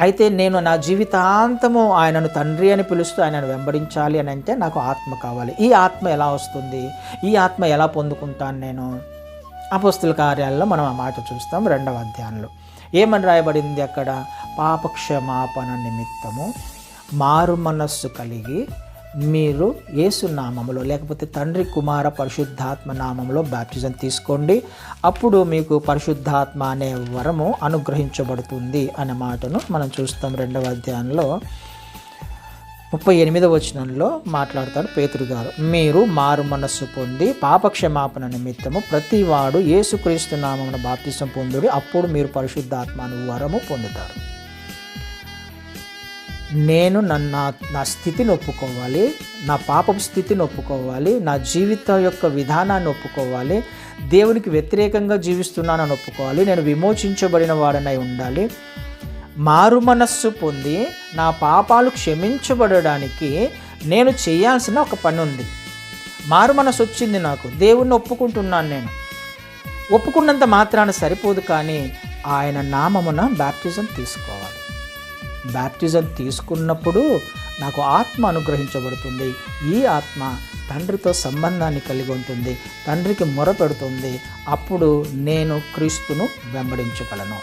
అయితే నేను నా జీవితాంతము ఆయనను తండ్రి అని పిలుస్తూ ఆయనను వెంబడించాలి అని అంటే నాకు ఆత్మ కావాలి. ఈ ఆత్మ ఎలా వస్తుంది? ఈ ఆత్మ ఎలా పొందుకుంటాను నేను? అపోస్తుల కార్యాలలో మనం ఆ మాట చూస్తాం 2వ అధ్యాయంలో. ఏమని రాయబడింది అక్కడ? పాపక్షమాపణ నిమిత్తము మారు మనస్సు కలిగి మీరు యేసు నామములో, లేకపోతే తండ్రి కుమార పరిశుద్ధాత్మ నామములో బాప్టిజం తీసుకోండి, అప్పుడు మీకు పరిశుద్ధాత్మ అనే వరము అనుగ్రహించబడుతుంది అనే మాటను మనం చూస్తాం. 2వ అధ్యాయంలో 38వ వచనంలో మాట్లాడతాడు పేతురు గారు. మీరు మారు మనస్సు పొంది పాపక్షమాపణ నిమిత్తము ప్రతివాడు యేసుక్రీస్తు నామమున బాప్తిసం పొందుడి, అప్పుడు మీరు పరిశుద్ధాత్మ అను వరము పొందుతారు. నేను నా స్థితిని ఒప్పుకోవాలి, నా పాపపు స్థితిని ఒప్పుకోవాలి, నా జీవితం యొక్క విధానాన్ని ఒప్పుకోవాలి, దేవునికి వ్యతిరేకంగా జీవిస్తున్నానని ఒప్పుకోవాలి, నేను విమోచించబడిన వాడనై ఉండాలి. మారు మనస్సు పొంది నా పాపాలు క్షమించబడడానికి నేను చేయాల్సిన ఒక పని ఉంది. మారు మనస్సు వచ్చింది, నాకు దేవుణ్ణి ఒప్పుకుంటున్నాను. నేను ఒప్పుకున్నంత మాత్రాన సరిపోదు, కానీ ఆయన నామమున బాప్టిజం తీసుకోవాలి. బాప్టిజం తీసుకున్నప్పుడు నాకు ఆత్మ అనుగ్రహించబడుతుంది. ఈ ఆత్మ తండ్రితో సంబంధాన్ని కలిగి ఉంటుంది, తండ్రికి మొరపెడుతుంది. అప్పుడు నేను క్రీస్తును వెంబడించగలను.